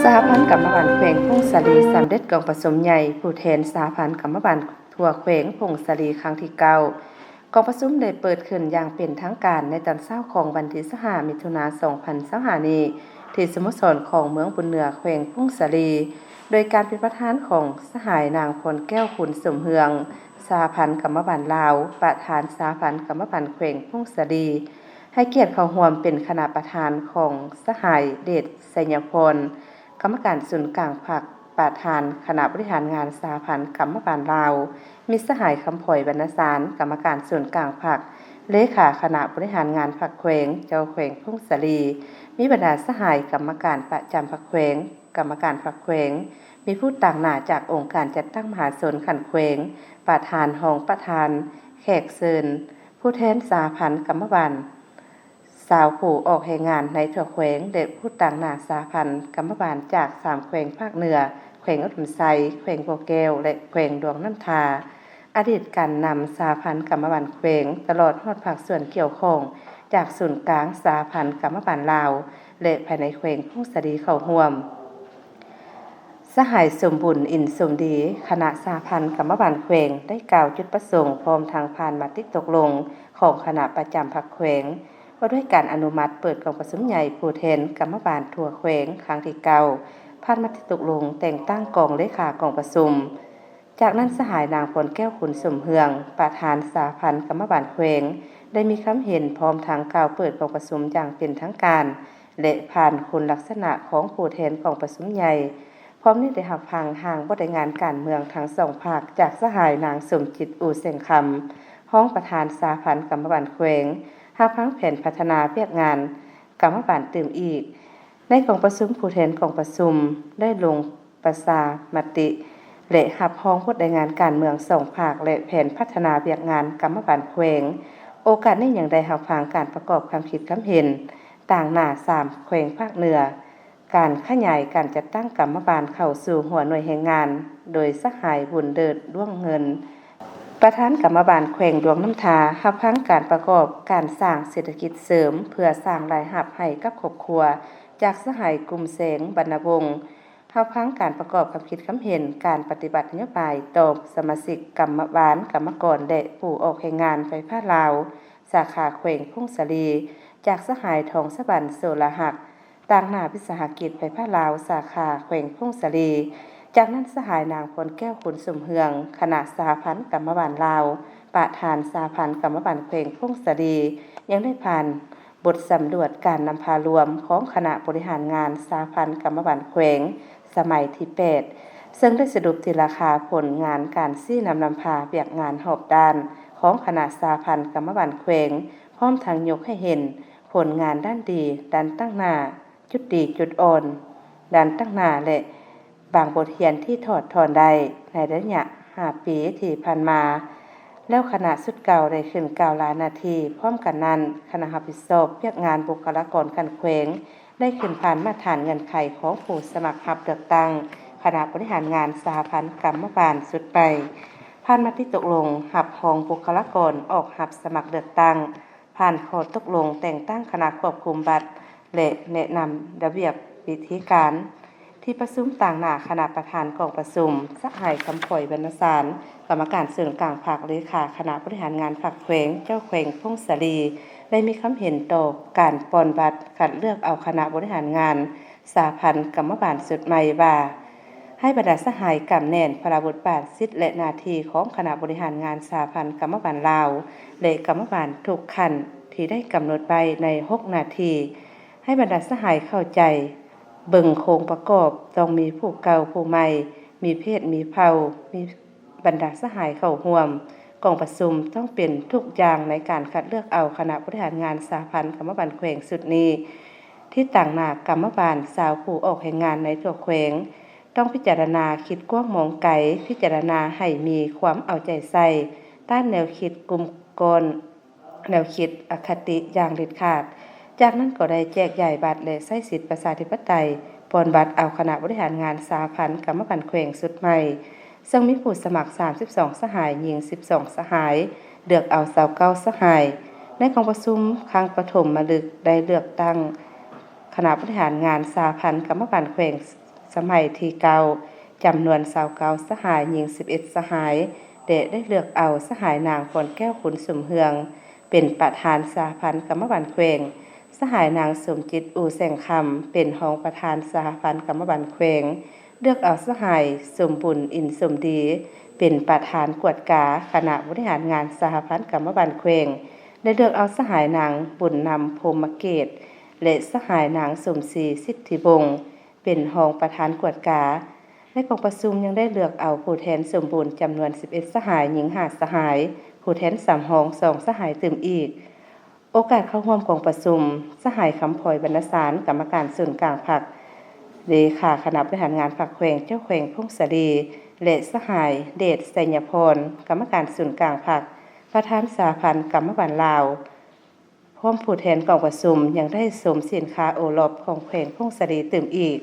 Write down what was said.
สหพันธ์กรรมการแขวงพงศาลีสำเร็จกองผสมใหญ่ผู้แทนสหพันธ์กรรมการทั่วแขวงพงศาลีครั้งที่9กองผสมได้เปิดขึ้นอย่างเป็นทางการในตอนเช้าของวันที่5มิถุนายน2025นี้ที่สโมสรของเมืองบุญเหนือแขวงพงศาลีโดยการเป็นประธานของสหายนางพรแก้วขุนสมเฮืองสหพันธ์กรรมการลาวประธานสหพันธ์กรรมการแขวงพงศาลีให้เกียรติเข้าร่วมเป็นคณะประธานของสหายเดชไสยพรกรรมการศูนย์กลางภาคประธานคณะบริหารงานสหพันธ์กรรมการลาวมิตรสหายคำผอยบรรณสารกรรมการศูนย์กลางภาคเลขาคณะบริหารงานภาคแขวงเจ้าแขวงพงศาลีมีบรรดาสหายกรรมการประจำภาคแขวงกรรมการภาคแขวงมีผู้ต่างหน้าจากองค์การจัดตั้งมหาชนขันแขวงประธานห้องประธานแขกเชิญผู้แทนสหพันธ์กรรมการสาวผู้ออกแห่งงานในทั่วแขวงเด็กผู้ต่างหน้าสหพันธ์กรรมการจาก3แขวงภาคเหนือแขวงอุดมไซแขวงโพแก้วและแขวงดวงน้ำทาอดีตการนำสหพันธ์กรรมการแขวงตลอดฮอดภาคส่วนเกี่ยวข้องจากศูนย์กลางสหพันธ์กรรมการลาวและภายในแขวงพงศาลีเข้าร่วมสหายสมบุญอินสมดีคณะสหพันธ์กรรมการแขวงได้กล่าวจุดประสงค์พร้อมทางผ่านมติตกลงของคณะประจำภาคแขวงว่าด้วยการอนุมัติเปิดกองประชุมใหญ่ผู้แทนกรรมการทั่วแขวงครั้งที่9ผ่านมติตกลงแต่งตั้งกองเลขากองประชุมจากนั้นสหายนางพรแก้วขุนสมเฮืองประธานสหพันธ์กรรมการแขวงได้มีคำเห็นพร้อมทางกล่าวเปิดกองประชุมอย่างเป็นทางการและผ่านคุณลักษณะของผู้แทนกองประชุมใหญ่พร้อมนี้ได้รับฟังห่างบริงานการเมืองทั้งสองภาคจากสหายนางสมจิตอู่เสียงคำห้องประธานสหพันธ์กรรมการแขวงหากพังแผนพัฒนาเพียกงานกรรมการตื่มอีกในกองประชุมผู้แทนกองประชุมได้ลงประชามติและหับห้องผู้ใดงานการเมืองสองภาคและแผนพัฒนาเพียกงานกรรมการแขวงโอกาสนี้อย่างใดหับฟังการประกอบความคิดความเห็นต่างหน้า3แขวงภาคเหนือการขยายการจัดตั้งกรรมการเข้าสู่หัวหน่วยแห่งงานโดยสหายบุญเดิดร่วงเงินประธานกรรมการแขวงดวงน้ำทารับฟังการประกอบการสร้างเศรษฐกิจเสริมเพื่อสร้างรายรับให้กับครอบครัวจากสหายกลุ่มแสงบรรณวงศ์รับฟังการประกอบความคิดความเห็นการปฏิบัตินโยบายต่อสมาชิกกรรมการกรรมกรและผู้ออกแห่งงานไฟฟ้าลาวสาขาแขวงพงศาลีจากสหายทองสะบันโสระหักต่างหน้าวิสาหกิจไฟฟ้าลาวสาขาแขวงพงศาลีจากนั้นสหายนางพรแก้วขุนสมเฮืองคณะสหพันธ์กรรมการลาวประธานสหพันธ์กรรมการแขวงพงศาลียังได้ผ่านบทสำรวจการนำพารวมของคณะบริหารงานสหพันธ์กรรมการแขวงสมัยที่8ซึ่งได้สรุปที่ราคาผลงานการซี้นำพาเบียกงานหอบด้านของคณะสหพันธ์กรรมการแขวงพร้อมทางยกให้เห็นผลงานด้านดีด้านตั้งหน้าจุดดีจุดอ่อนด้านตั้งหน้าและบางบทเรียนที่ถอดถอนได้ในระยะ5 ปีที่ผ่านมาแล้วคณะสุดเก่าได้ขึ้น9 ล้านนาทีพร้อมกันนั้นคณะรับผิดชอบเพียกงานบุคลากรการแขวงได้ขึ้นผ่านมาตรฐานเงื่อนไขของผู้สมัครรับเลือกตั้งคณะบริหารงานสหพันธ์กรรมการสุดไปผ่านมติตกลงหับของบุคลากรออกหับสมัครเลือกตั้งผ่านข้อตกลงแต่งตั้งคณะควบคุมบัตรและแนะนำระเบียบวิธีการที่ประชุมต่างหน้าคณะประธานกองประชุมสหายคำผอยบรรณสารกรรมการส่วนกลางภาคเลขาคณะบริหารงานภาคแขวงเจ้าแขวงพงศาลีได้มีคำเห็นต่อการปอนบัตรคัดเลือกเอาคณะบริหารงานสหพันธ์กรรมการสุดใหม่ว่าให้บรรดาสหายกำแน่นพระบทบาทสิทธิและหน้าที่ของคณะบริหารงานสหพันธ์กรรมการลาวและกรรมการทุกขั้นที่ได้กำหนดไว้ใน6 นาทีให้บรรดาสหายเข้าใจเบิ่งโครงประกอบต้องมีผู้เก่าผู้ใหม่มีเพศมีเผ่ามีบรรดาสหายเข้าร่วมกองประชุมต้องเป็นทุกอย่างในการคัดเลือกเอาคณะบริหารงานสหพันธ์กรรมการแขวงสุดนี้ที่ต่างหน้ากรรมการสาวผู้ออกแห่งงานในทั่วแขวงต้องพิจารณาคิดกว้างมองไกลพิจารณาให้มีความเอาใจใส่ต้านแนวคิดกลุ่มกลแนวคิดอคติอย่างเด็ดขาดจากนั้นก็ได้แจกใหญ่บัตรและใช้สิทธิประชาธิปไตยปอนบัตรเอาคณะบริหารงานสหพันธ์กรรมการแขวงสุดใหม่ซึ่งมีผู้สมัคร32 สหายหญิง12 สหายเลือกเอา29 สหายในกองประชุมครั้งปฐมฤกษ์ได้เลือกตั้งคณะบริหารงานสหพันธ์กรรมการแขวง สมัยที่เก่าจำนวน29สหายหญิง11สหายได้เลือกเอาสหายนางพรแก้วขุนสมเฮืองเป็นประธานสหพันธ์กรรมบาลแขวงสหายนางสมจิตอู่แสงคำเป็นรองประธานสหพันธ์กรรมบาลแขวงเลือกเอาสหายสมบุญอินสมดีเป็นประธานกวดกาคณะบริหารงานสหพันธ์กรรมบาลแขวงได้เลือกเอาสหายนางบุญนำพรหมเกตและสหายนางสมศรีสิทธิบงศ์เป็นรองประธานกวดกาในกองประชุมยังได้เลือกเอาผู้แทนสมบูรณ์จำนวน11สหายหญิง5สหายผู้แทน3รอง2สหายตื่มอีกโอกาสเข้าร่วมกองประชุมสหายคำพลอยบรรณสารกรรมการส่วนกลางพรรคเลขาคณะบริหารงานพรรคแขวงเจ้าแขวงพงศรีและสหายเดชไสยพรกรรมการส่วนกลางพรรคประธานสหพันธ์กรรมบาลลาวพร้อมผู้แทนกองประชุมยังได้สมสินค้าโอรสของแขวงพงศรีตื่มอีก